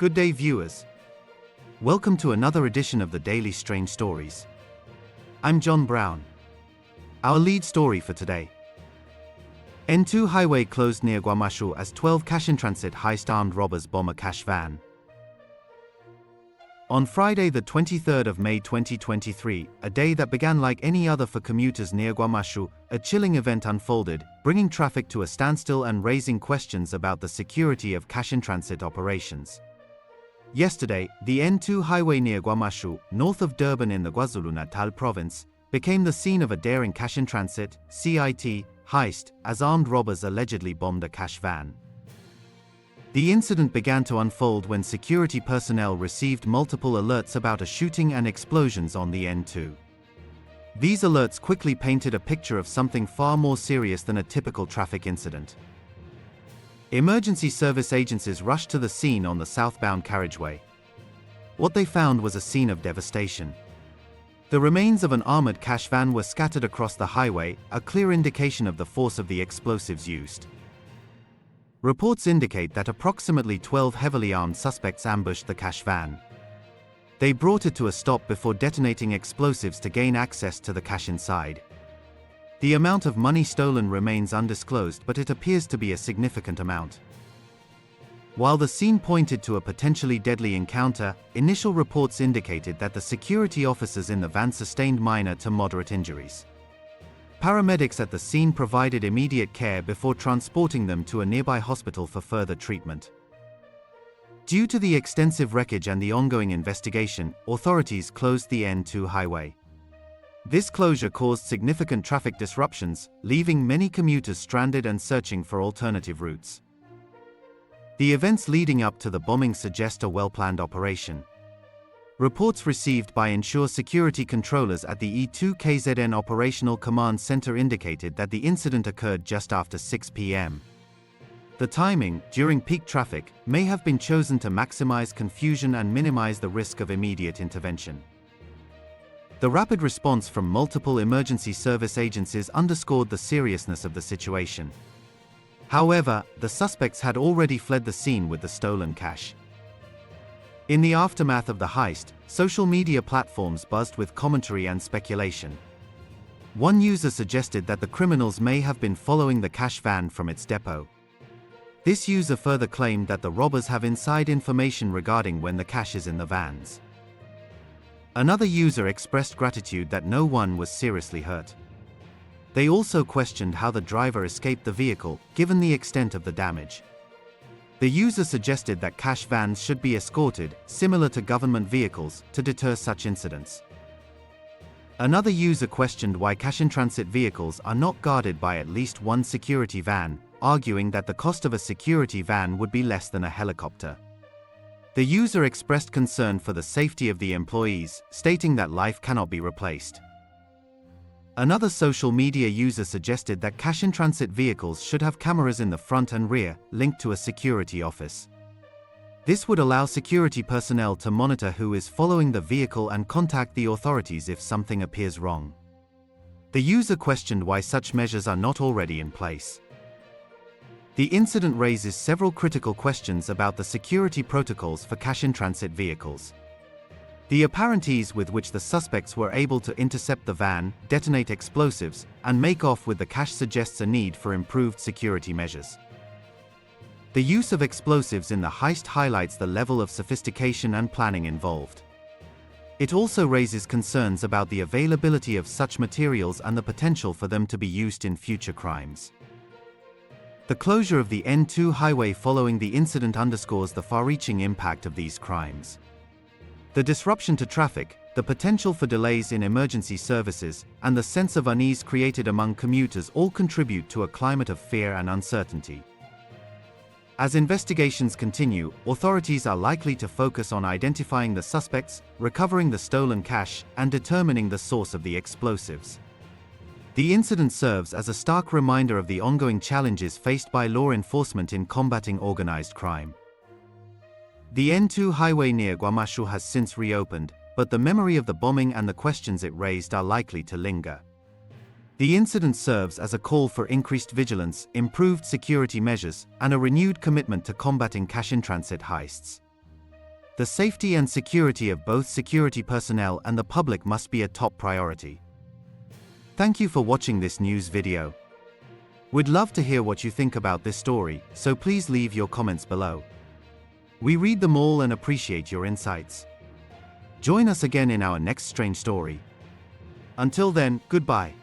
Good day, viewers. Welcome to another edition of the Daily Strange Stories. I'm John Brown. Our lead story for today. N2 highway closed near KwaMashu as 12 cash-in-transit heist armed robbers bomb a cash van. On Friday the 23rd of May 2023, a day that began like any other for commuters near KwaMashu, a chilling event unfolded, bringing traffic to a standstill and raising questions about the security of cash-in-transit operations. Yesterday, the N2 highway near KwaMashu, north of Durban in the KwaZulu-Natal province, became the scene of a daring cash-in-transit (CIT) heist as armed robbers allegedly bombed a cash van. The incident began to unfold when security personnel received multiple alerts about a shooting and explosions on the N2. These alerts quickly painted a picture of something far more serious than a typical traffic incident. Emergency service agencies rushed to the scene on the southbound carriageway. What they found was a scene of devastation. The remains of an armored cash van were scattered across the highway, a clear indication of the force of the explosives used. Reports indicate that approximately 12 heavily armed suspects ambushed the cash van. They brought it to a stop before detonating explosives to gain access to the cash inside. The amount of money stolen remains undisclosed, but it appears to be a significant amount. While the scene pointed to a potentially deadly encounter, initial reports indicated that the security officers in the van sustained minor to moderate injuries. Paramedics at the scene provided immediate care before transporting them to a nearby hospital for further treatment. Due to the extensive wreckage and the ongoing investigation, authorities closed the N2 highway. This closure caused significant traffic disruptions, leaving many commuters stranded and searching for alternative routes. The events leading up to the bombing suggest a well-planned operation. Reports received by Ensure security controllers at the E2KZN Operational Command Center indicated that the incident occurred just after 6 p.m. The timing, during peak traffic, may have been chosen to maximize confusion and minimize the risk of immediate intervention. The rapid response from multiple emergency service agencies underscored the seriousness of the situation. However, the suspects had already fled the scene with the stolen cash. In the aftermath of the heist, social media platforms buzzed with commentary and speculation. One user suggested that the criminals may have been following the cash van from its depot. This user further claimed that the robbers have inside information regarding when the cash is in the vans. Another user expressed gratitude that no one was seriously hurt. They also questioned how the driver escaped the vehicle, given the extent of the damage. The user suggested that cash vans should be escorted, similar to government vehicles, to deter such incidents. Another user questioned why cash-in-transit vehicles are not guarded by at least one security van, arguing that the cost of a security van would be less than a helicopter. The user expressed concern for the safety of the employees, stating that life cannot be replaced. Another social media user suggested that cash-in-transit vehicles should have cameras in the front and rear, linked to a security office. This would allow security personnel to monitor who is following the vehicle and contact the authorities if something appears wrong. The user questioned why such measures are not already in place. The incident raises several critical questions about the security protocols for cash-in-transit vehicles. The apparent ease with which the suspects were able to intercept the van, detonate explosives, and make off with the cash suggests a need for improved security measures. The use of explosives in the heist highlights the level of sophistication and planning involved. It also raises concerns about the availability of such materials and the potential for them to be used in future crimes. The closure of the N2 highway following the incident underscores the far-reaching impact of these crimes. The disruption to traffic, the potential for delays in emergency services, and the sense of unease created among commuters all contribute to a climate of fear and uncertainty. As investigations continue, authorities are likely to focus on identifying the suspects, recovering the stolen cash, and determining the source of the explosives. The incident serves as a stark reminder of the ongoing challenges faced by law enforcement in combating organized crime. The N2 highway near KwaMashu has since reopened, but the memory of the bombing and the questions it raised are likely to linger. The incident serves as a call for increased vigilance, improved security measures, and a renewed commitment to combating cash-in-transit heists. The safety and security of both security personnel and the public must be a top priority. Thank you for watching this news video. We'd love to hear what you think about this story, so please leave your comments below. We read them all and appreciate your insights. Join us again in our next strange story. Until then, goodbye.